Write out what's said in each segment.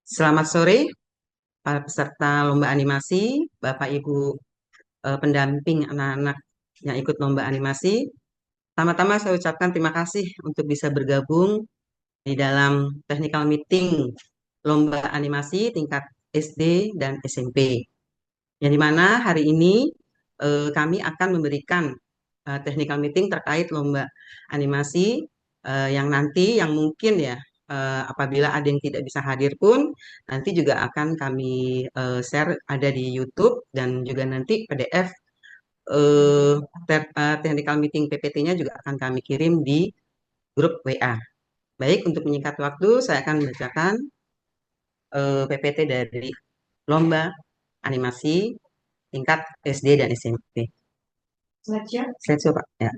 Selamat sore, para peserta lomba animasi, Bapak Ibu pendamping anak-anak yang ikut lomba animasi. Pertama-tama saya ucapkan terima kasih untuk bisa bergabung di dalam technical meeting lomba animasi tingkat SD dan SMP. Yang dimana hari ini kami akan memberikan technical meeting terkait lomba animasi yang nanti yang mungkin ya apabila ada yang tidak bisa hadir pun nanti juga akan kami share ada di YouTube dan juga nanti PDF eh, technical meeting PPT-nya juga akan kami kirim di grup WA. Baik, untuk menyingkat waktu saya akan membacakan PPT dari lomba animasi tingkat SD dan SMP. Slide show, Pak. Ya.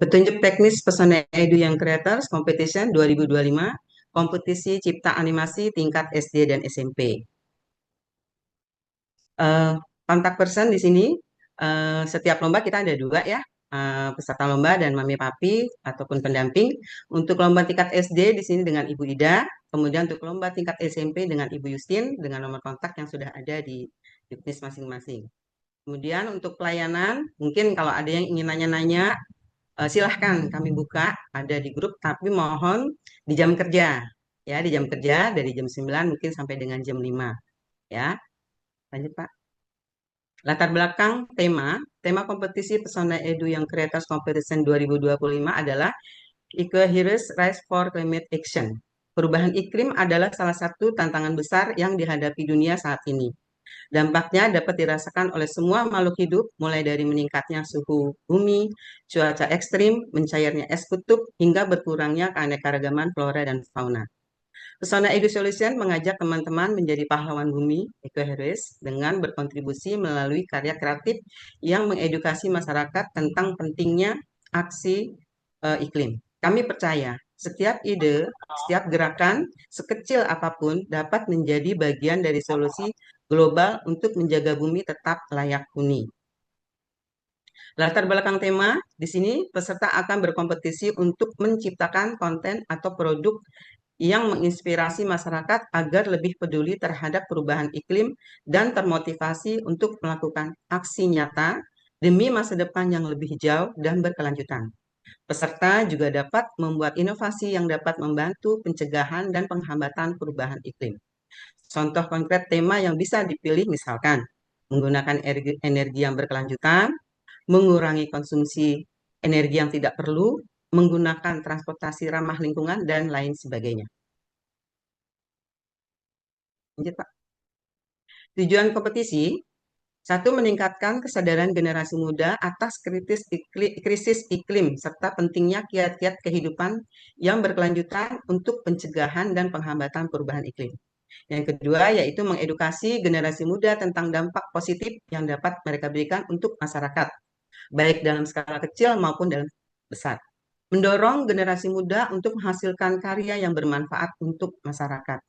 Petunjuk teknis Pesona Edu Young Creators Competition 2025, kompetisi cipta animasi tingkat SD dan SMP. Eh, Kontak person di sini, setiap lomba kita ada dua ya, peserta lomba dan mami papi ataupun pendamping. Untuk lomba tingkat SD di sini dengan Ibu Ida, kemudian untuk lomba tingkat SMP dengan Ibu Justin dengan nomor kontak yang sudah ada di juknis masing-masing. Kemudian untuk pelayanan, mungkin kalau ada yang ingin nanya-nanya, silahkan kami buka, ada di grup, tapi mohon di jam kerja. Ya, di jam kerja dari jam 9 mungkin sampai dengan jam 5. Ya, lanjut Pak. Latar belakang tema kompetisi Pesona Edu yang Creators Competition 2025 adalah Eco Heroes Rise for Climate Action. Perubahan iklim adalah salah satu tantangan besar yang dihadapi dunia saat ini. Dampaknya dapat dirasakan oleh semua makhluk hidup, mulai dari meningkatnya suhu bumi, cuaca ekstrim, mencairnya es kutub, hingga berkurangnya keanekaragaman flora dan fauna. Pesona Edu Solution mengajak teman-teman menjadi pahlawan bumi, eco-heroes, dengan berkontribusi melalui karya kreatif yang mengedukasi masyarakat tentang pentingnya aksi iklim. Kami percaya setiap ide, setiap gerakan, sekecil apapun dapat menjadi bagian dari solusi global untuk menjaga bumi tetap layak huni. Latar belakang tema, di sini peserta akan berkompetisi untuk menciptakan konten atau produk yang menginspirasi masyarakat agar lebih peduli terhadap perubahan iklim dan termotivasi untuk melakukan aksi nyata demi masa depan yang lebih hijau dan berkelanjutan. Peserta juga dapat membuat inovasi yang dapat membantu pencegahan dan penghambatan perubahan iklim. Contoh konkret tema yang bisa dipilih misalkan menggunakan energi yang berkelanjutan, mengurangi konsumsi energi yang tidak perlu, menggunakan transportasi ramah lingkungan, dan lain sebagainya. Lanjut, Pak. Tujuan kompetisi, satu, meningkatkan kesadaran generasi muda atas krisis iklim, serta pentingnya kiat-kiat kehidupan yang berkelanjutan untuk pencegahan dan penghambatan perubahan iklim. Yang kedua, yaitu mengedukasi generasi muda tentang dampak positif yang dapat mereka berikan untuk masyarakat, baik dalam skala kecil maupun dalam besar. Mendorong generasi muda untuk menghasilkan karya yang bermanfaat untuk masyarakat.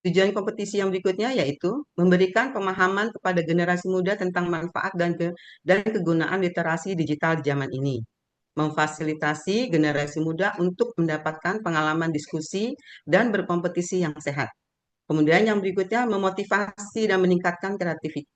Tujuan kompetisi yang berikutnya yaitu memberikan pemahaman kepada generasi muda tentang manfaat dan kegunaan literasi digital di zaman ini. Memfasilitasi generasi muda untuk mendapatkan pengalaman diskusi dan berkompetisi yang sehat. Kemudian yang berikutnya memotivasi dan meningkatkan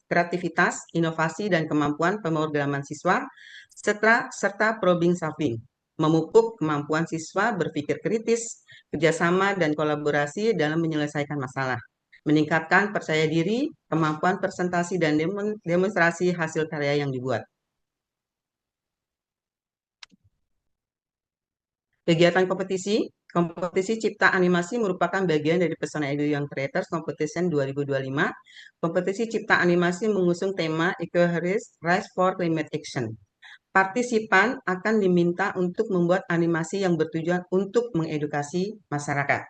kreativitas, inovasi, dan kemampuan pemrograman siswa, serta problem solving. Memupuk kemampuan siswa berpikir kritis, kerjasama, dan kolaborasi dalam menyelesaikan masalah. Meningkatkan percaya diri, kemampuan presentasi, dan demonstrasi hasil karya yang dibuat. Kegiatan kompetisi cipta animasi merupakan bagian dari Pesona Edu Young Creators Competition 2025. Kompetisi cipta animasi mengusung tema Eco-Heroes Rise for Climate Action. Partisipan akan diminta untuk membuat animasi yang bertujuan untuk mengedukasi masyarakat.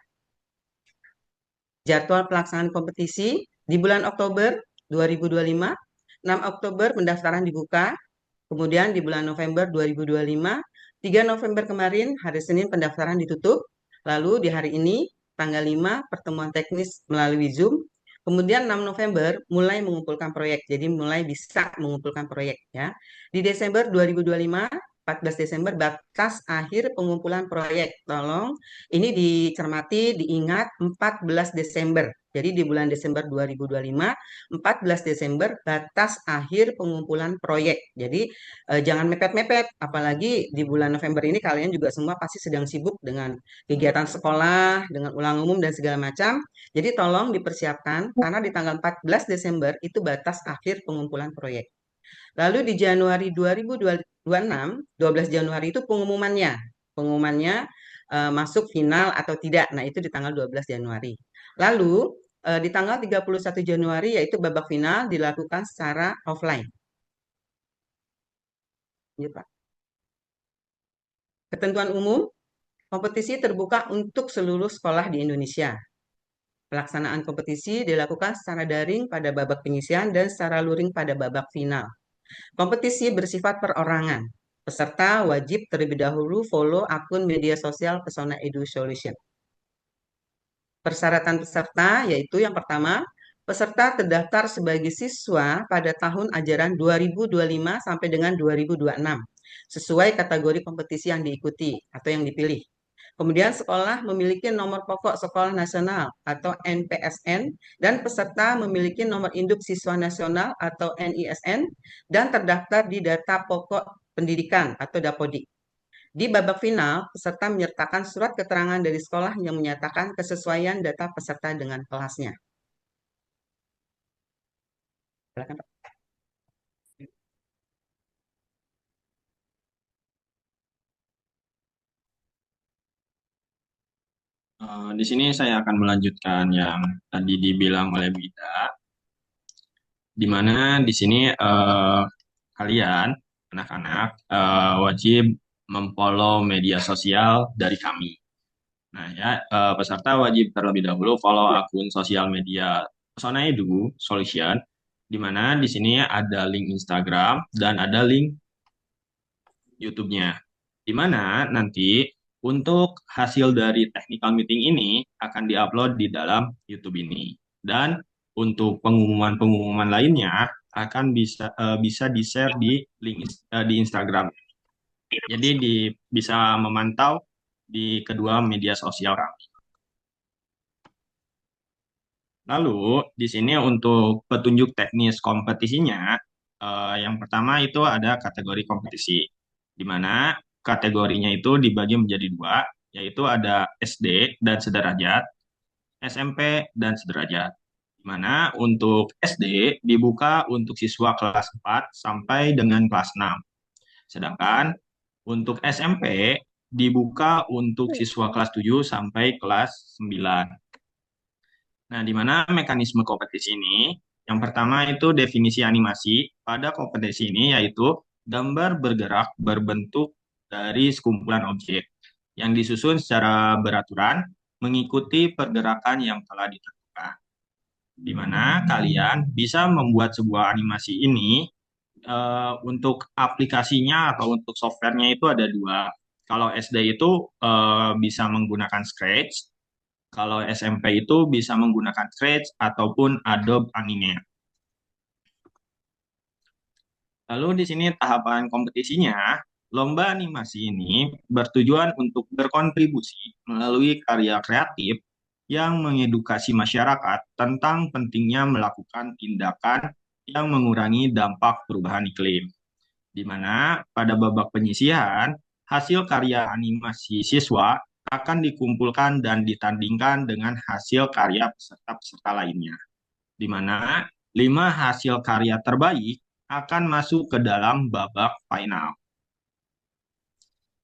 Jadwal pelaksanaan kompetisi di bulan Oktober 2025, 6 Oktober pendaftaran dibuka, kemudian di bulan November 2025, 3 November kemarin, hari Senin pendaftaran ditutup. Lalu di hari ini, tanggal 5, pertemuan teknis melalui Zoom. Kemudian 6 November mulai mengumpulkan proyek. Jadi mulai bisa mengumpulkan proyek ya. Di Desember 2025, 14 Desember batas akhir pengumpulan proyek. Tolong ini dicermati, diingat 14 Desember. Jadi di bulan Desember 2025, 14 Desember batas akhir pengumpulan proyek. Jadi jangan mepet-mepet, apalagi di bulan November ini kalian juga semua pasti sedang sibuk dengan kegiatan sekolah, dengan ulang umum dan segala macam. Jadi tolong dipersiapkan karena di tanggal 14 Desember itu batas akhir pengumpulan proyek. Lalu di Januari 2026, 12 Januari itu pengumumannya. Pengumumannya masuk final atau tidak. Nah, itu di tanggal 12 Januari. Lalu di tanggal 31 Januari yaitu babak final dilakukan secara offline. Ya, Pak. Ketentuan umum, kompetisi terbuka untuk seluruh sekolah di Indonesia. Pelaksanaan kompetisi dilakukan secara daring pada babak penyisian dan secara luring pada babak final. Kompetisi bersifat perorangan. Peserta wajib terlebih dahulu follow akun media sosial Pesona Edu Solution. Persyaratan peserta yaitu yang pertama, peserta terdaftar sebagai siswa pada tahun ajaran 2025 sampai dengan 2026 sesuai kategori kompetisi yang diikuti atau yang dipilih. Kemudian sekolah memiliki nomor pokok sekolah nasional atau NPSN dan peserta memiliki nomor induk siswa nasional atau NISN dan terdaftar di data pokok pendidikan atau Dapodik. Di babak final, peserta menyertakan surat keterangan dari sekolah yang menyatakan kesesuaian data peserta dengan kelasnya. Silakan, Pak. Di sini saya akan melanjutkan yang tadi dibilang oleh Bida, di mana di sini kalian anak-anak wajib memfollow media sosial dari kami. Nah ya, peserta wajib terlebih dahulu follow akun sosial media Pesona Edu Solution, di mana di sini ada link Instagram dan ada link YouTube-nya. Di mana nanti untuk hasil dari technical meeting ini akan diupload di dalam YouTube ini. Dan untuk pengumuman-pengumuman lainnya akan bisa di-share di link di Instagram. Jadi bisa memantau di kedua media sosial kami. Lalu di sini untuk petunjuk teknis kompetisinya, yang pertama itu ada kategori kompetisi, di mana kategorinya itu dibagi menjadi dua, yaitu ada SD dan sederajat, SMP dan sederajat. Di mana untuk SD dibuka untuk siswa kelas 4 sampai dengan kelas 6. Sedangkan untuk SMP dibuka untuk siswa kelas 7 sampai kelas 9. Nah, di mana mekanisme kompetisi ini? Yang pertama itu definisi animasi. Pada kompetisi ini yaitu gambar bergerak berbentuk dari sekumpulan objek yang disusun secara beraturan mengikuti pergerakan yang telah ditentukan. Di mana kalian bisa membuat sebuah animasi ini untuk aplikasinya atau untuk softwarenya itu ada dua. Kalau SD itu bisa menggunakan Scratch, kalau SMP itu bisa menggunakan Scratch ataupun Adobe Animate. Lalu di sini tahapan kompetisinya, lomba animasi ini bertujuan untuk berkontribusi melalui karya kreatif yang mengedukasi masyarakat tentang pentingnya melakukan tindakan yang mengurangi dampak perubahan iklim. Di mana pada babak penyisihan, hasil karya animasi siswa akan dikumpulkan dan ditandingkan dengan hasil karya peserta-peserta lainnya, di mana 5 hasil karya terbaik akan masuk ke dalam babak final.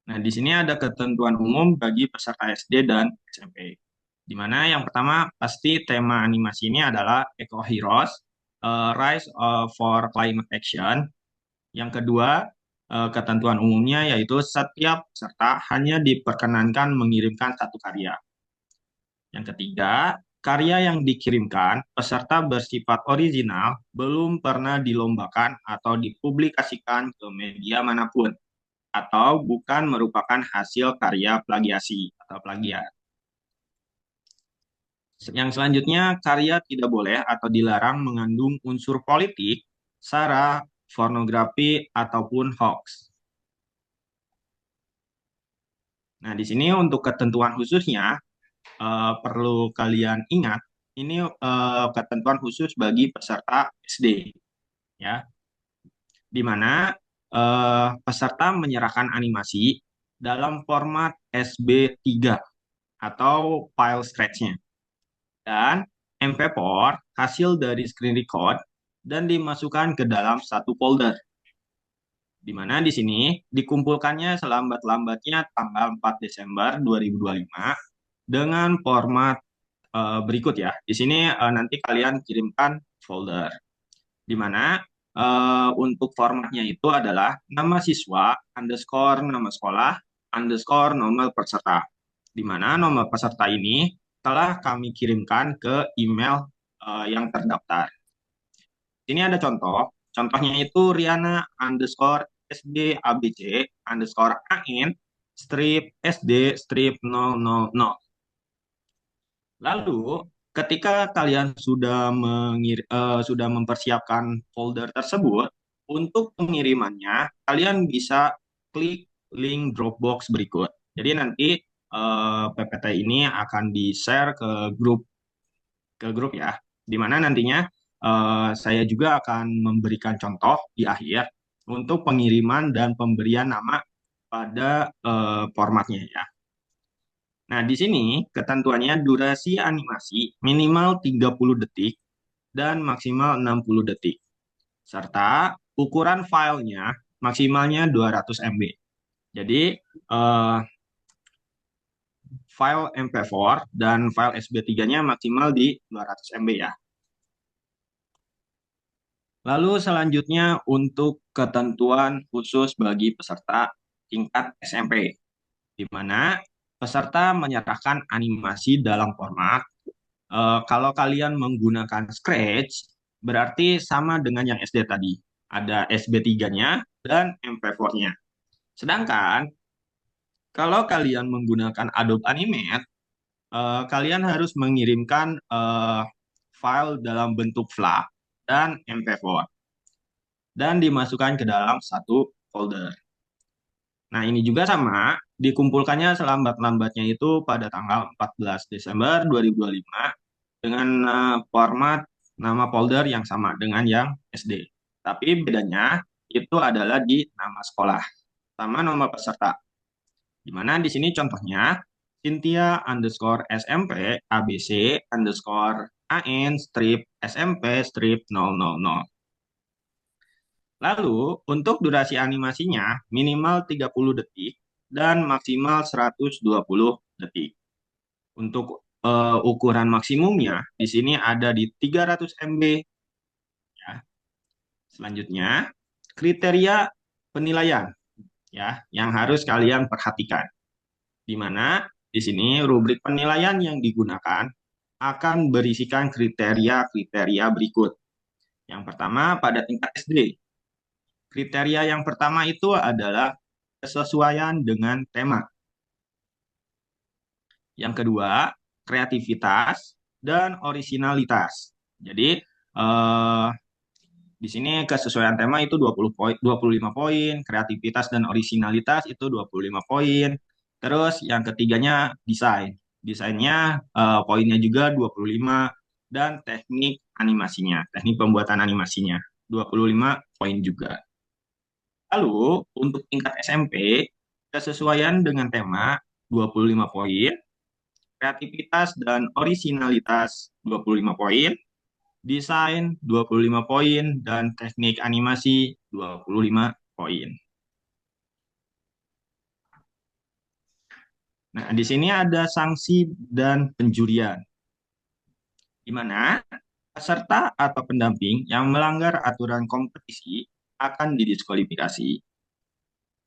Nah, di sini ada ketentuan umum bagi peserta SD dan SMP. Di mana yang pertama pasti tema animasi ini adalah Eco Heroes, Rise for Climate Action. Yang kedua, ketentuan umumnya yaitu setiap peserta hanya diperkenankan mengirimkan satu karya. Yang ketiga, karya yang dikirimkan peserta bersifat original belum pernah dilombakan atau dipublikasikan ke media manapun atau bukan merupakan hasil karya plagiasi atau plagiat. Yang selanjutnya, karya tidak boleh atau dilarang mengandung unsur politik, sara, pornografi, ataupun hoax. Nah, di sini untuk ketentuan khususnya perlu kalian ingat, ini ketentuan khusus bagi peserta SD, ya, di mana peserta menyerahkan animasi dalam format SB3 atau file scratch-nya dan MP4 hasil dari screen record dan dimasukkan ke dalam satu folder, di mana di sini dikumpulkannya selambat-lambatnya tanggal 4 Desember 2025 dengan format berikut ya. Di sini nanti kalian kirimkan folder, di mana untuk formatnya itu adalah nama siswa underscore nama sekolah underscore nomor peserta, di mana nomor peserta ini telah kami kirimkan ke email yang terdaftar. Ini ada contoh. Contohnya itu Riana underscore SD ABC underscore AN strip SD strip 000. Lalu, ketika kalian sudah mempersiapkan folder tersebut, untuk pengirimannya, kalian bisa klik link Dropbox berikut. Jadi nanti PPT ini akan di-share ke grup ya, di mana nantinya saya juga akan memberikan contoh di akhir untuk pengiriman dan pemberian nama pada formatnya ya. Nah, di sini ketentuannya durasi animasi minimal 30 detik dan maksimal 60 detik. Serta ukuran filenya maksimalnya 200 MB. Jadi, file MP4 dan file SB3-nya maksimal di 200 MB ya. Lalu selanjutnya untuk ketentuan khusus bagi peserta tingkat SMP, di mana peserta menyerahkan animasi dalam format. Kalau kalian menggunakan Scratch, berarti sama dengan yang SD tadi. Ada SB3-nya dan MP4-nya. Sedangkan kalau kalian menggunakan Adobe Animate, kalian harus mengirimkan file dalam bentuk FLAC dan MP4 dan dimasukkan ke dalam satu folder. Nah, ini juga sama, dikumpulkannya selambat-lambatnya itu pada tanggal 14 Desember 2025 dengan format nama folder yang sama dengan yang SD. Tapi bedanya itu adalah di nama sekolah sama nomor peserta. Di mana di sini contohnya Cynthia underscore SMP ABC underscore AN strip SMP strip 000. Lalu untuk durasi animasinya minimal 30 detik dan maksimal 120 detik. Untuk ukuran maksimumnya di sini ada di 300 MB ya. Selanjutnya, kriteria penilaian ya yang harus kalian perhatikan. Di mana di sini rubrik penilaian yang digunakan akan berisikan kriteria-kriteria berikut. Yang pertama pada tingkat SD. Kriteria yang pertama itu adalah kesesuaian dengan tema. Yang kedua, kreativitas dan orisinalitas. Jadi di sini kesesuaian tema itu 20 poin, 25 poin, kreativitas dan orisinalitas itu 25 poin. Terus yang ketiganya desain. Desainnya poinnya juga 25 dan teknik animasinya, teknik pembuatan animasinya 25 poin juga. Lalu untuk tingkat SMP, kesesuaian dengan tema 25 poin, kreativitas dan orisinalitas 25 poin, desain 25 poin, dan teknik animasi 25 poin. Nah, di sini ada sanksi dan penjurian, di mana peserta atau pendamping yang melanggar aturan kompetisi akan didiskualifikasi.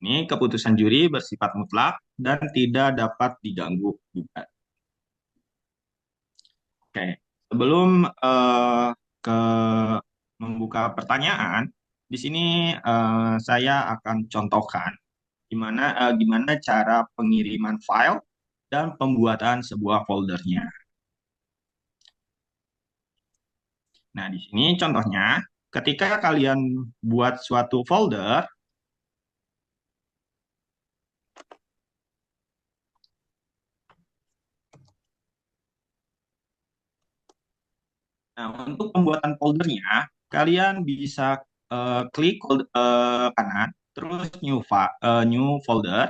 Ini keputusan juri bersifat mutlak dan tidak dapat diganggu juga. Oke, sebelum ke membuka pertanyaan, di sini saya akan contohkan gimana cara pengiriman file dan pembuatan sebuah foldernya. Nah, di sini contohnya, ketika kalian buat suatu folder, Nah, untuk pembuatan foldernya, kalian bisa klik kanan, terus new folder.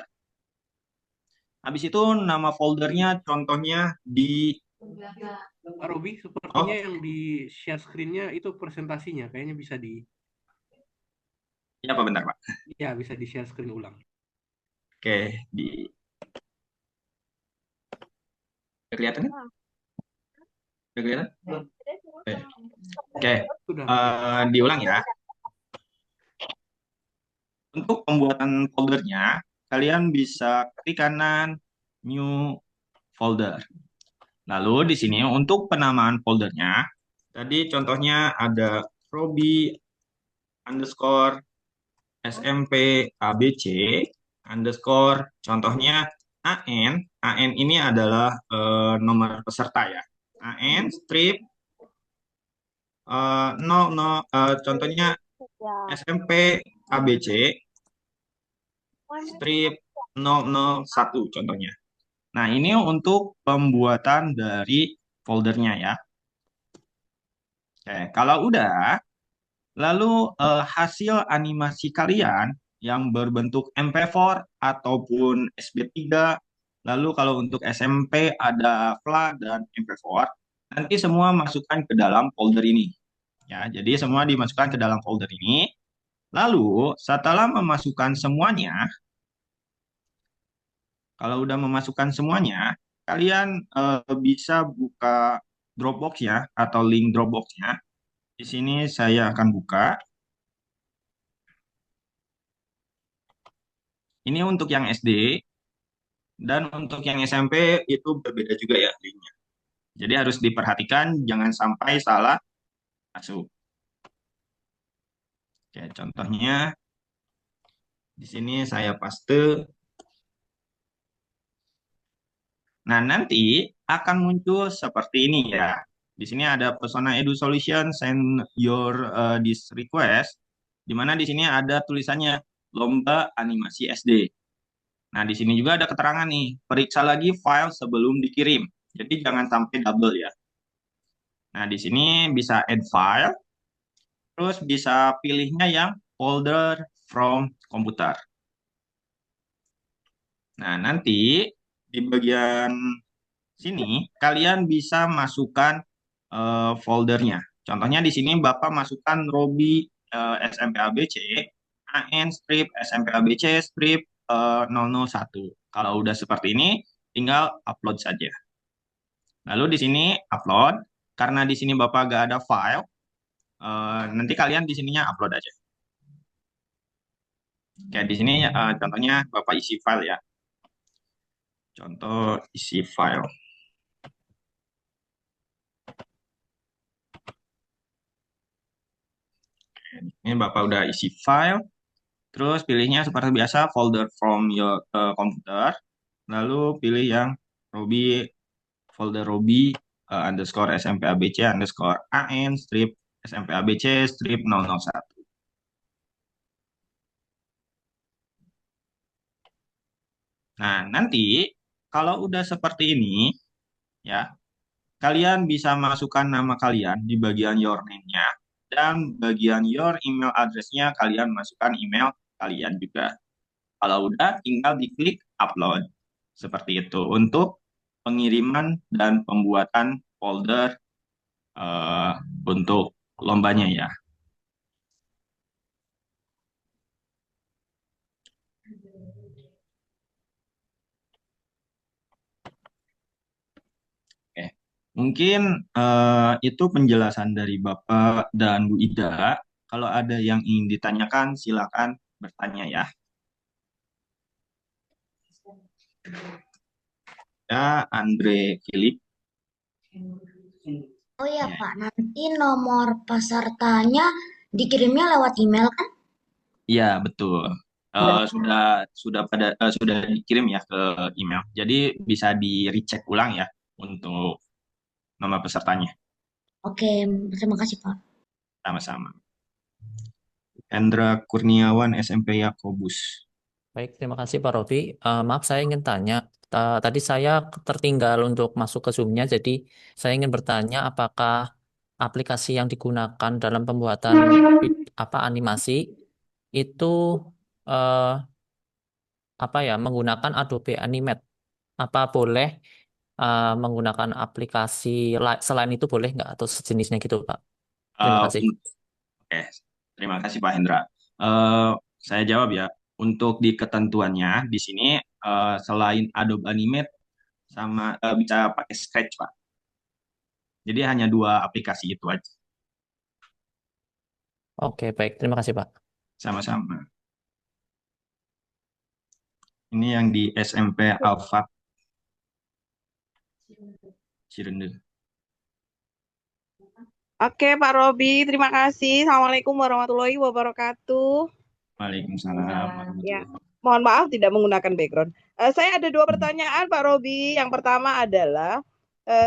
Habis itu nama foldernya contohnya di Pak Robi, sepertinya oh yang di share screen-nya itu presentasinya, kayaknya bisa ya apa bentar Pak. ya bisa di share screen ulang. Oke, di kelihatan? Udah kelihatan? Oke, Oke, Sudah. diulang ya. Untuk pembuatan foldernya, kalian bisa klik kanan new folder. Lalu di sini untuk penamaan foldernya, tadi contohnya ada Robi underscore SMP ABC underscore contohnya AN ini adalah nomor peserta ya. AN strip 00 contohnya SMP ABC strip 001 contohnya. Nah, ini untuk pembuatan dari foldernya ya. Oke, kalau udah, lalu hasil animasi kalian yang berbentuk MP4 ataupun SB3, lalu kalau untuk SMP ada FLA dan MP4, nanti semua masukkan ke dalam folder ini. Ya, jadi semua dimasukkan ke dalam folder ini. Lalu setelah memasukkan semuanya, kalau udah memasukkan semuanya, kalian bisa buka Dropbox ya atau link Dropbox-nya. Di sini saya akan buka. Ini untuk yang SD dan untuk yang SMP itu berbeda juga ya linknya. Jadi harus diperhatikan jangan sampai salah masuk. Oke, contohnya di sini saya paste. Nah, nanti akan muncul seperti ini ya. Di sini ada Pesona Edu Solution, send your this request, di mana di sini ada tulisannya Lomba Animasi SD. Nah, di sini juga ada keterangan nih, periksa lagi file sebelum dikirim. Jadi jangan sampai double ya. Nah, di sini bisa add file, terus bisa pilihnya yang folder from komputer. Nah, nanti di bagian sini kalian bisa masukkan foldernya. Contohnya di sini Bapak masukkan Robi SMP ABC, AN strip SMP ABC strip 001. Kalau udah seperti ini, tinggal upload saja. Lalu di sini upload, karena di sini Bapak gak ada file, nanti kalian di sininya upload aja. Kayak di sini contohnya Bapak isi file ya. Contoh isi file. Ini Bapak udah isi file, terus pilihnya seperti biasa folder from your computer, lalu pilih yang Ruby folder Ruby underscore SMPABC underscore AN strip SMPABC strip 001. Nah, nanti kalau udah seperti ini, ya, kalian bisa masukkan nama kalian di bagian your name-nya, dan bagian your email address-nya kalian masukkan email kalian juga. Kalau udah, tinggal diklik upload. Seperti itu untuk pengiriman dan pembuatan folder eh, untuk lombanya ya. Oke. Mungkin itu penjelasan dari Bapak dan Bu Ida. Kalau ada yang ingin ditanyakan, silakan bertanya ya. Ya, Andre Philip. Oh ya Ya, Pak, nanti nomor pesertanya dikirimnya lewat email kan? iya, betul. Sudah dikirim ya ke email. Jadi bisa di recheck ulang ya untuk nama pesertanya. Oke, terima kasih Pak. Sama-sama. Hendra Kurniawan SMP Yakobus. Baik, terima kasih Pak Rofi. Maaf, saya ingin tanya. Tadi saya tertinggal untuk masuk ke Zoom-nya, jadi saya ingin bertanya apakah aplikasi yang digunakan dalam pembuatan animasi itu eh, menggunakan Adobe Animate. Apa boleh menggunakan aplikasi selain itu boleh nggak atau sejenisnya gitu, Pak? Terima Eh, kasih. Oke, terima kasih Pak Hendra. Eh, saya jawab ya. Untuk di ketentuannya di sini selain Adobe Animate sama bisa pakai Sketch Pak. Jadi hanya dua aplikasi itu aja. Oke, baik. Terima kasih, Pak. Sama-sama. Ini yang di SMP Alfat Cirende. Oke, Pak Robi, terima kasih. Assalamualaikum warahmatullahi wabarakatuh. Waalaikumsalam Ya, warahmatullahi mohon maaf tidak menggunakan background. Saya ada dua wabarakatuh. pertanyaan, Pak Robi. Yang pertama adalah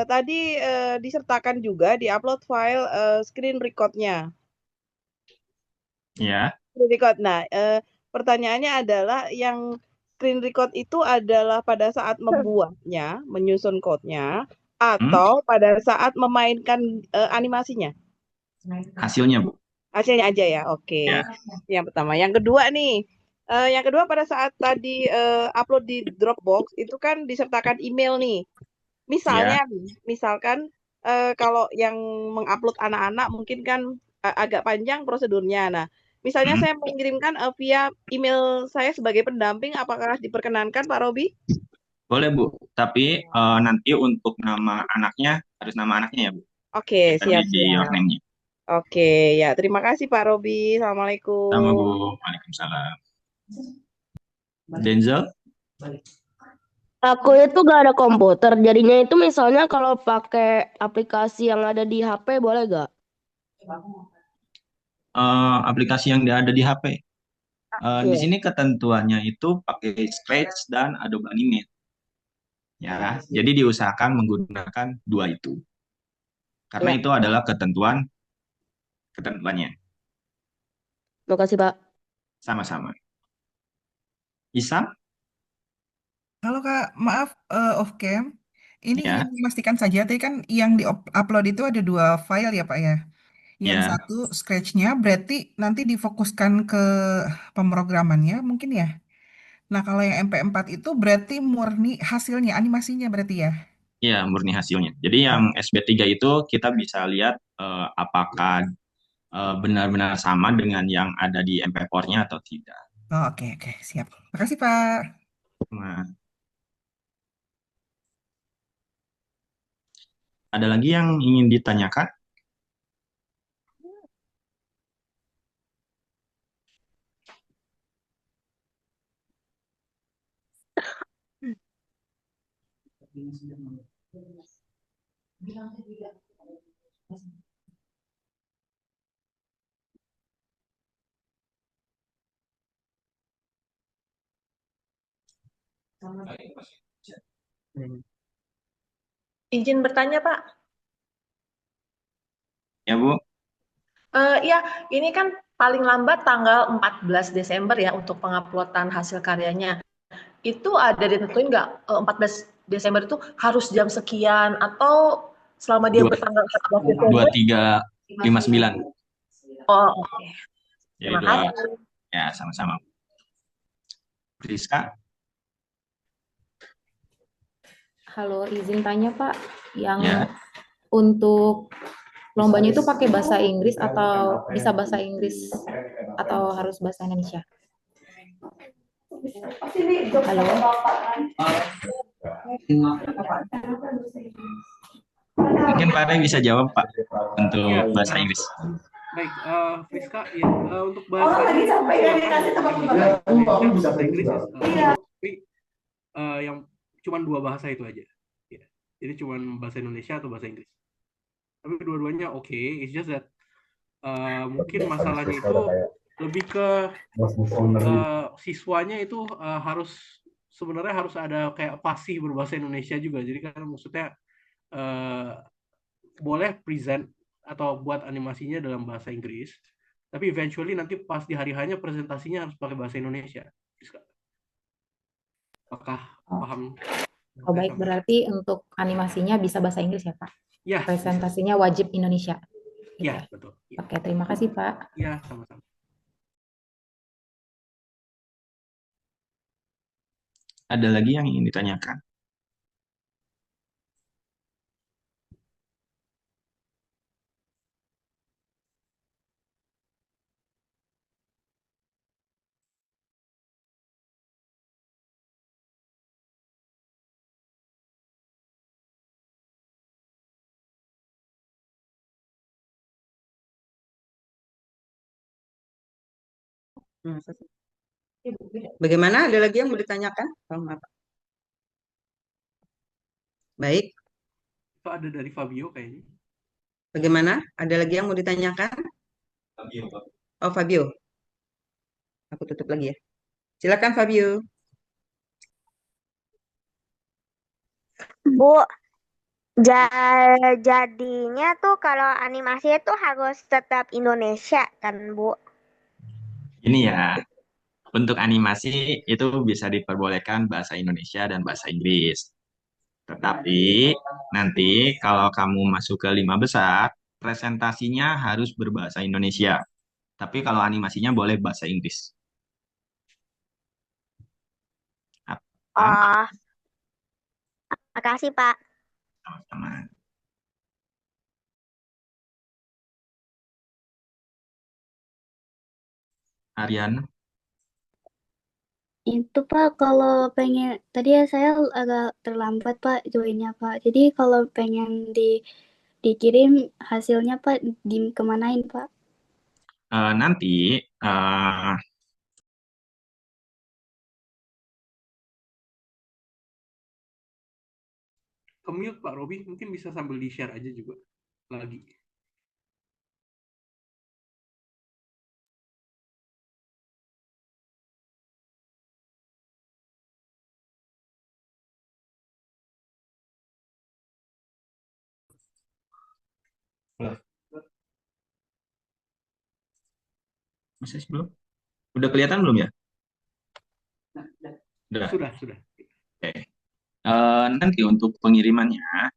tadi disertakan juga di upload file screen record-nya. Ya, Screen record. Nah, pertanyaannya adalah yang screen record itu adalah pada saat membuatnya, menyusun code-nya, atau pada saat memainkan animasinya? hasilnya Bu. Hasilnya aja ya, oke. Ya, Yang pertama. Yang kedua nih, yang kedua pada saat tadi upload di Dropbox itu kan disertakan email nih. ya. Misalkan kalau yang mengupload anak-anak mungkin kan agak panjang prosedurnya. Nah, misalnya Hmm, saya mengirimkan via email saya sebagai pendamping, apakah diperkenankan Pak Robi? Boleh Bu, tapi nanti untuk nama anaknya harus nama anaknya ya Bu. Oke, Jadi tadi di your siap-siap. name-nya. Oke, ya terima kasih Pak Robi. Sama Assalamualaikum. Bu. Waalaikumsalam. Denzel? Aku itu gak ada komputer, jadinya itu misalnya kalau pakai aplikasi yang ada di HP boleh gak? Aplikasi yang ada di HP. Di Iya. sini ketentuannya itu pakai Scratch dan Adobe Animate. Ya, jadi diusahakan menggunakan dua itu. Karena Ya, itu adalah ketentuannya. makasih Pak. Sama-sama. Isam? Halo Kak, maaf off cam. Ini Ya, ingin memastikan saja, tadi kan yang di-upload itu ada dua file ya Pak ya. Yang ya, satu Scratch-nya berarti nanti difokuskan ke pemrogramannya mungkin ya. Nah kalau yang MP4 itu berarti murni hasilnya, animasinya berarti ya. ya, murni hasilnya. Jadi yang Oh, SB3 itu kita bisa lihat apakah benar-benar sama dengan yang ada di MP4-nya atau tidak. oh, oke oke siap. Makasih Pak. Nah, ada lagi yang ingin ditanyakan? Izin bertanya, Pak. Ya, Bu. Ya, ini kan paling lambat tanggal 14 Desember ya untuk penguploadan hasil karyanya. Itu ada ditentuin nggak 14 Desember itu harus jam sekian atau selama dia bertanggal 14 Desember? 2359. Oh, oke. Jadi Terima dua, kasih. ya sama-sama. Priska? Halo, izin tanya Pak, yang Ya. untuk lombanya itu pakai bahasa Inggris atau bisa bahasa Inggris atau harus bahasa Indonesia? Halo. Mungkin Pak Ray bisa jawab, Pak, untuk Ya, bahasa Inggris. baik, Friska, ya untuk bahasa Inggris bahasa Inggris ya, tapi yang cuma dua bahasa itu aja. Ya. Jadi cuma bahasa Indonesia atau bahasa Inggris. Tapi dua-duanya oke. It's just that mungkin masalahnya itu lebih ke siswanya itu sebenarnya harus ada kayak fasih berbahasa Indonesia juga. Jadi kan maksudnya boleh present atau buat animasinya dalam bahasa Inggris, tapi eventually nanti pas di hari hanya presentasinya harus pakai bahasa Indonesia. Apakah paham? Oh baik, berarti untuk animasinya bisa bahasa Inggris ya Pak? Ya. Presentasinya wajib Indonesia. gitu. Ya, betul. Ya, Oke, terima kasih Pak. ya sama-sama. Ada lagi yang ingin ditanyakan? Hmm, Bagaimana? Ada lagi yang mau ditanyakan? Oh, maaf. Baik. Itu ada dari Fabio kayaknya. Bagaimana? Ada lagi yang mau ditanyakan? Oh, Fabio. Aku tutup lagi ya. Silakan Fabio. Bu, jadinya tuh kalau animasi itu harus tetap Indonesia kan, Bu? Ini ya, untuk animasi itu bisa diperbolehkan bahasa Indonesia dan bahasa Inggris. Tetapi nanti kalau kamu masuk ke 5 besar, presentasinya harus berbahasa Indonesia. Tapi kalau animasinya boleh bahasa Inggris. Paham? Oh, makasih Pak. Sama-sama. Aryan, Itu Pak, kalau pengen, tadi ya saya agak terlambat Pak joinnya Pak. Jadi kalau pengen dikirim hasilnya Pak, kemanain Pak? nanti eh, Ke-mute Pak Robi, mungkin bisa sambil di-share aja juga lagi. masih belum? Udah kelihatan belum ya? Udah. Sudah. Oke. Nanti untuk pengirimannya,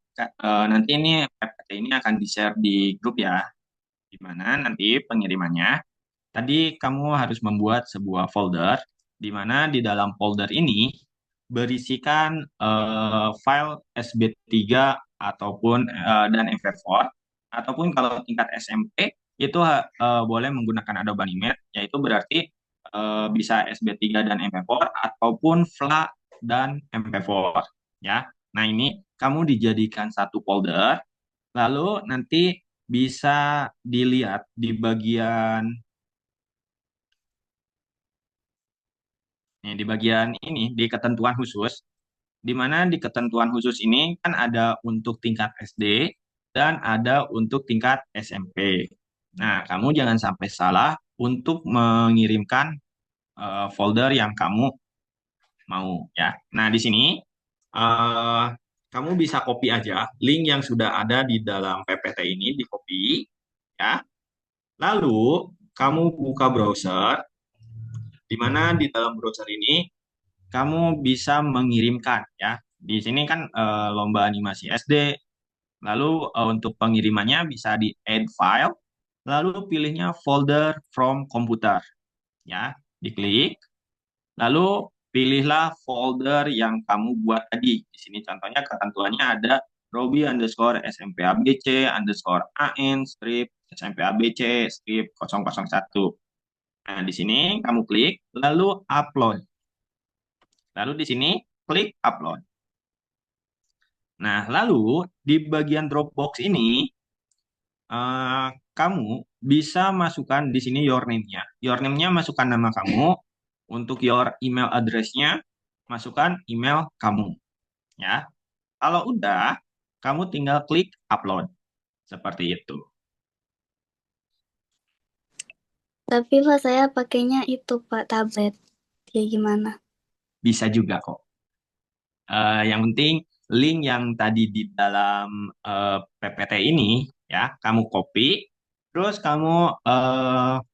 nanti ini PPT ini akan di-share di grup ya. Di mana nanti pengirimannya, tadi kamu harus membuat sebuah folder, di mana di dalam folder ini berisikan file SB3 ataupun dan MP4, ataupun kalau tingkat SMP itu boleh menggunakan Adobe Animate, yaitu berarti bisa SB3 dan MP4 ataupun FLA dan MP4 ya. Nah, ini kamu dijadikan satu folder, lalu nanti bisa dilihat di bagian di bagian ini di ketentuan khusus, di mana di ketentuan khusus ini kan ada untuk tingkat SD dan ada untuk tingkat SMP. Nah, kamu jangan sampai salah untuk mengirimkan folder yang kamu mau ya. Nah, di sini eh, kamu bisa copy aja link yang sudah ada di dalam PPT ini, di copy ya. Lalu kamu buka browser, di mana di dalam browser ini kamu bisa mengirimkan ya. Di sini kan lomba animasi SD. Lalu untuk pengirimannya bisa di add file, lalu pilihnya folder from computer ya, diklik. Lalu pilihlah folder yang kamu buat tadi. Di sini contohnya ketentuannya ada Robi underscore SMP ABC underscore AN strip SMP ABC strip 001. Nah, di sini kamu klik, lalu upload. Lalu di sini klik upload. Nah, lalu di bagian Dropbox ini, kamu bisa masukkan di sini your name-nya. Your name-nya masukkan nama kamu. Untuk your email address-nya, masukkan email kamu. Ya, kalau udah, kamu tinggal klik upload. Seperti itu. Tapi Pak saya pakainya itu Pak tablet. Ya gimana? Bisa juga kok. Yang penting link yang tadi di dalam PPT ini ya kamu copy, terus kamu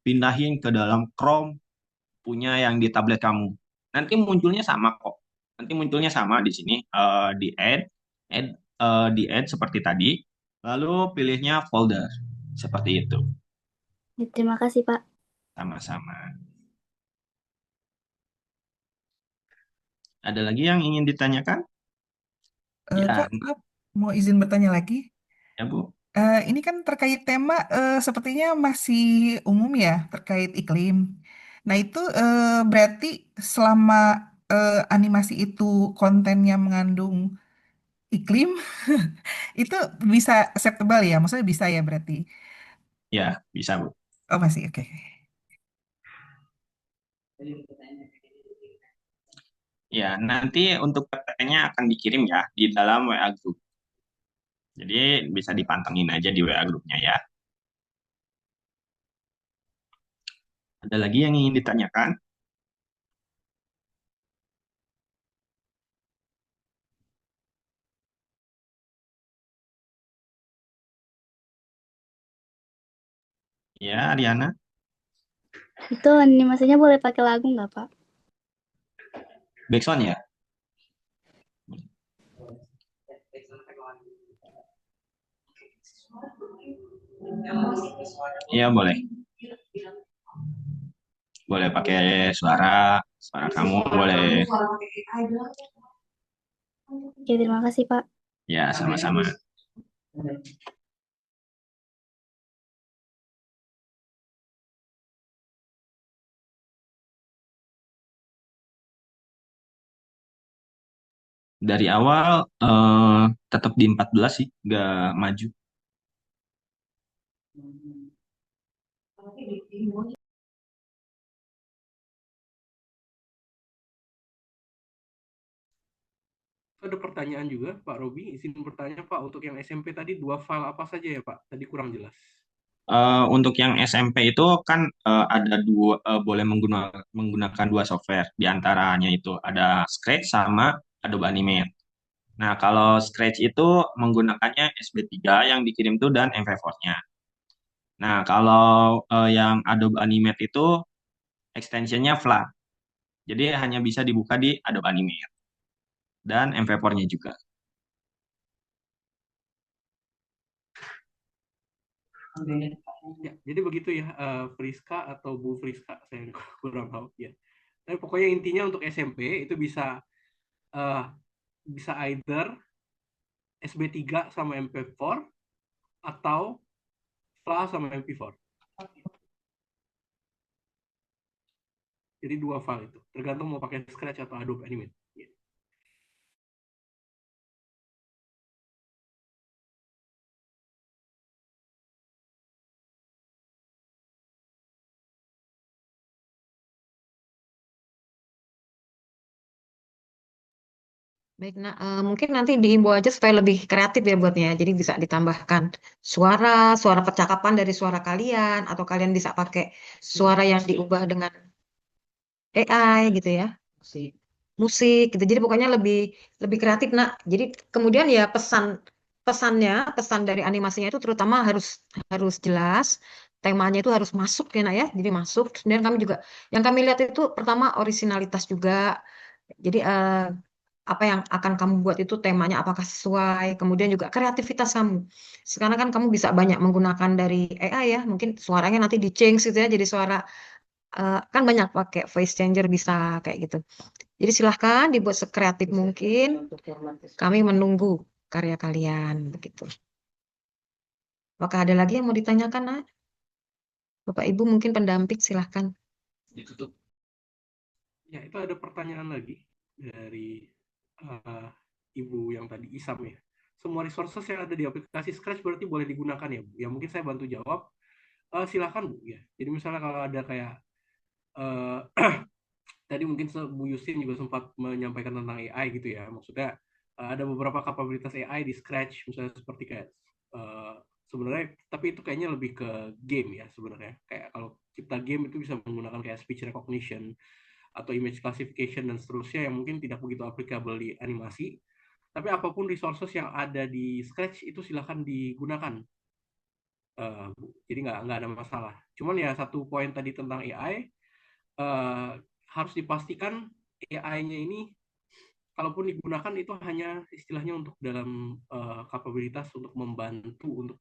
pindahin ke dalam Chrome punya yang di tablet kamu. Nanti munculnya sama kok. Nanti munculnya sama di sini di add seperti tadi. Lalu pilihnya folder. Seperti itu. Ya, terima kasih, Pak. Sama-sama. Ada lagi yang ingin ditanyakan? Ya, Kak, maaf, mau izin bertanya lagi. ya Bu. Ini kan terkait tema sepertinya masih umum ya terkait iklim. Nah itu berarti selama animasi itu kontennya mengandung iklim, itu bisa acceptable ya? Maksudnya bisa ya berarti? Ya, bisa Bu. Oh masih, oke. Ya, nanti untuk PPT-nya akan dikirim ya di dalam WA Group. Jadi bisa dipantengin aja di WA grupnya ya. Ada lagi yang ingin ditanyakan? Ya, Ariana. Itu animasinya boleh pakai lagu nggak, Pak? Backsound ya? Iya, boleh. Boleh pakai suara kamu boleh. Oke, terima kasih, Pak. Ya, sama-sama. Dari awal tetap di 14 sih, nggak maju. Ada pertanyaan juga, Pak Robi. Izin bertanya, Pak, untuk yang SMP tadi 2 file apa saja ya, Pak? Tadi kurang jelas. Untuk yang SMP itu kan ada dua, boleh menggunakan dua software. Di antaranya itu ada Scratch sama Adobe Animate. Nah, kalau Scratch itu menggunakannya SB3 yang dikirim tuh dan MP4-nya. Nah, kalau yang Adobe Animate itu extensionnya flat. Jadi hanya bisa dibuka di Adobe Animate dan MP4-nya juga. Ya, jadi begitu ya, Friska atau Bu Friska, saya kurang tahu ya. Tapi pokoknya intinya untuk SMP itu bisa bisa either SB3 sama MP4 atau FLA sama MP4. Jadi dua file itu, tergantung mau pakai Scratch atau Adobe Animate. Ya. Baik, nah mungkin nanti dihimbau aja supaya lebih kreatif ya buatnya. Jadi bisa ditambahkan suara percakapan dari suara kalian, atau kalian bisa pakai suara yang diubah dengan AI gitu ya, musik gitu. Jadi pokoknya lebih lebih kreatif, nak. Jadi kemudian ya pesan dari animasinya itu terutama harus harus jelas, temanya itu harus masuk ya, nak ya. Jadi masuk. Kemudian kami juga yang kami lihat itu pertama orisinalitas juga. Jadi apa yang akan kamu buat itu temanya apakah sesuai, kemudian juga kreativitas kamu. Sekarang kan kamu bisa banyak menggunakan dari AI ya, mungkin suaranya nanti di change gitu ya, jadi suara kan banyak pakai voice changer bisa kayak gitu. Jadi silahkan dibuat sekreatif mungkin. Kami menunggu karya kalian begitu. Apakah ada lagi yang mau ditanyakan, Nak? Bapak Ibu mungkin pendamping silahkan. Ditutup. Ya, itu ada pertanyaan lagi dari Ibu yang tadi Isam ya. Semua resources yang ada di aplikasi Scratch berarti boleh digunakan ya, Bu? Ya mungkin saya bantu jawab. Silakan, Bu ya. Jadi misalnya kalau ada kayak tadi mungkin Bu Yusin juga sempat menyampaikan tentang AI gitu ya. Maksudnya ada beberapa kapabilitas AI di Scratch, misalnya seperti kayak sebenarnya, tapi itu kayaknya lebih ke game ya sebenarnya. Kayak kalau cipta game itu bisa menggunakan kayak speech recognition atau image classification dan seterusnya yang mungkin tidak begitu applicable di animasi. Tapi apapun resources yang ada di Scratch itu silahkan digunakan. Jadi nggak ada masalah. Cuman ya satu poin tadi tentang AI, harus dipastikan AI-nya ini kalaupun digunakan itu hanya istilahnya untuk dalam kapabilitas untuk membantu untuk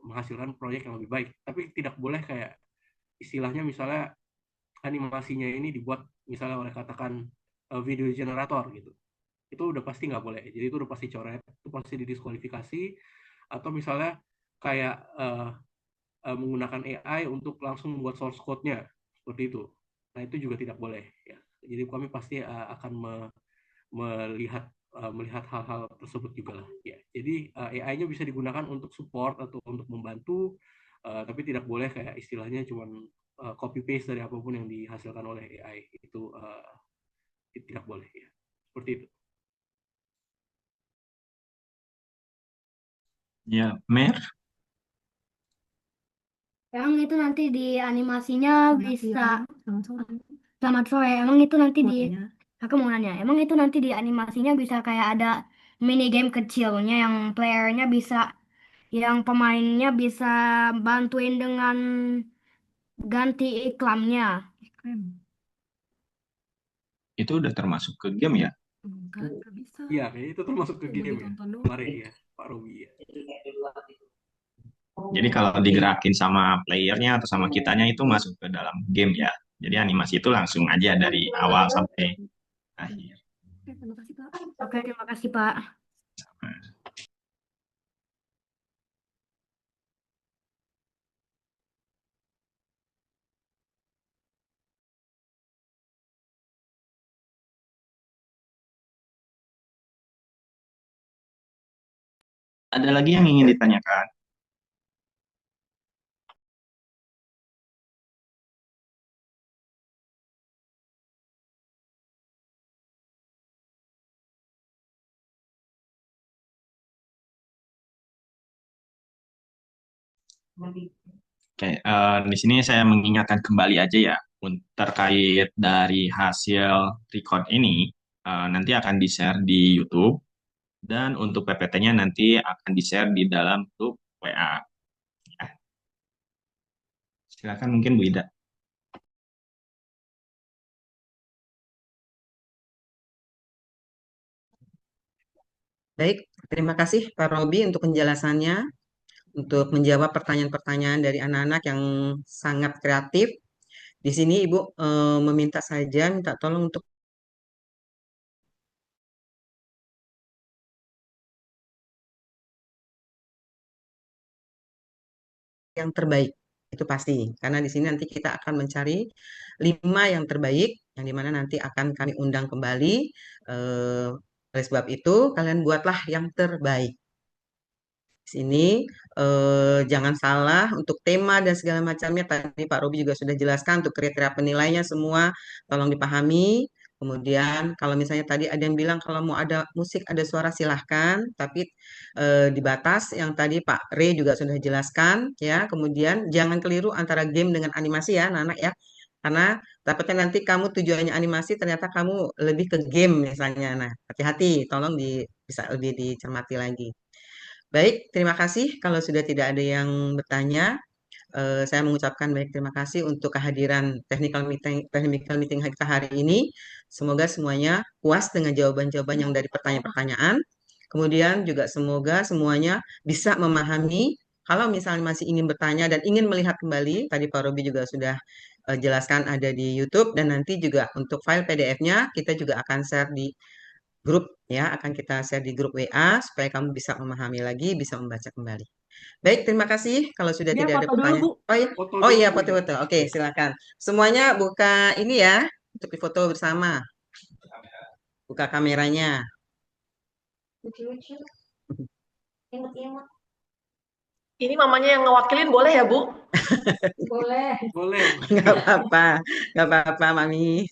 menghasilkan proyek yang lebih baik. Tapi tidak boleh kayak istilahnya misalnya animasinya ini dibuat misalnya oleh katakan video generator gitu. Itu udah pasti nggak boleh. Jadi itu udah pasti coret, itu pasti didiskualifikasi. Atau misalnya kayak menggunakan AI untuk langsung membuat source code-nya seperti itu. Nah itu juga tidak boleh ya. Jadi kami pasti akan melihat melihat hal-hal tersebut juga lah ya. Jadi AI-nya bisa digunakan untuk support atau untuk membantu, tapi tidak boleh kayak istilahnya cuman copy paste dari apapun yang dihasilkan oleh AI itu tidak boleh ya. Seperti itu. Ya, Mer. Emang itu nanti di animasinya bisa selamat sore. Emang itu nanti di aku mau nanya. Emang itu nanti di animasinya bisa kayak ada mini game kecilnya yang playernya bisa yang pemainnya bisa bantuin dengan ganti iklannya. Itu udah termasuk ke game ya? Enggak bisa. Iya, kayaknya itu termasuk ke game ya. Kemarin ya, Pak Robi ya. Jadi kalau digerakin sama playernya atau sama kitanya itu masuk ke dalam game ya. Jadi animasi itu langsung aja dari awal sampai akhir. Terima kasih, Pak. Oke, terima kasih, Pak. Ada lagi yang ingin ditanyakan? Oke, di sini saya mengingatkan kembali aja ya, terkait dari hasil record ini, nanti akan di-share di YouTube, dan untuk PPT-nya nanti akan di-share di dalam grup WA. Ya. Silakan mungkin Bu Ida. Baik, terima kasih Pak Robi untuk penjelasannya, untuk menjawab pertanyaan-pertanyaan dari anak-anak yang sangat kreatif. Di sini Ibu meminta saja, minta tolong untuk yang terbaik. Itu pasti, karena di sini nanti kita akan mencari 5 yang terbaik, yang dimana nanti akan kami undang kembali. Oleh sebab itu, kalian buatlah yang terbaik. Di sini jangan salah untuk tema dan segala macamnya. Tadi Pak Robi juga sudah jelaskan untuk kriteria penilainya semua, tolong dipahami. Kemudian kalau misalnya tadi ada yang bilang kalau mau ada musik, ada suara silahkan, tapi dibatas yang tadi Pak Re juga sudah jelaskan ya. Kemudian jangan keliru antara game dengan animasi ya, anak-anak ya. Karena takutnya nanti kamu tujuannya animasi, ternyata kamu lebih ke game misalnya. Nah, hati-hati, tolong bisa lebih dicermati lagi. Baik, terima kasih. Kalau sudah tidak ada yang bertanya, saya mengucapkan baik terima kasih untuk kehadiran technical meeting kita hari ini. Semoga semuanya puas dengan jawaban-jawaban yang dari pertanyaan-pertanyaan. Kemudian juga semoga semuanya bisa memahami. Kalau misalnya masih ingin bertanya dan ingin melihat kembali, tadi Pak Robi juga sudah jelaskan ada di YouTube dan nanti juga untuk file PDF-nya kita juga akan share di grup ya, akan kita share di grup WA supaya kamu bisa memahami lagi, bisa membaca kembali. Baik, terima kasih. Kalau sudah Ya, tidak ada foto dulu, pertanyaan. Bu. Oh iya, Foto oh dulu, iya, Bu. foto-foto. Oke, silakan. Semuanya buka ini ya, untuk difoto bersama. Buka kameranya. Ini mamanya yang ngewakilin boleh ya, Bu? Boleh. Boleh. Nggak apa-apa, nggak apa-apa, Mami.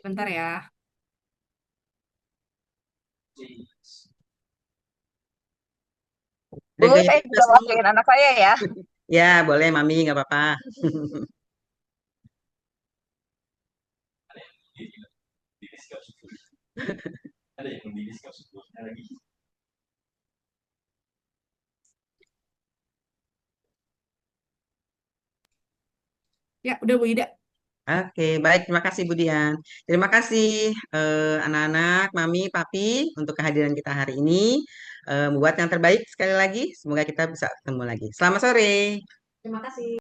Bentar ya. Bu, Ada saya gaya juga wakilin anak saya ya. Ya, boleh, Mami, nggak apa-apa. Ada yang mendidih lagi. Ya, udah Bu Ida. Oke, baik. Terima kasih Bu Dian. Terima kasih anak-anak, Mami, Papi untuk kehadiran kita hari ini. Membuat yang terbaik sekali lagi. Semoga kita bisa ketemu lagi. Selamat sore. Terima kasih.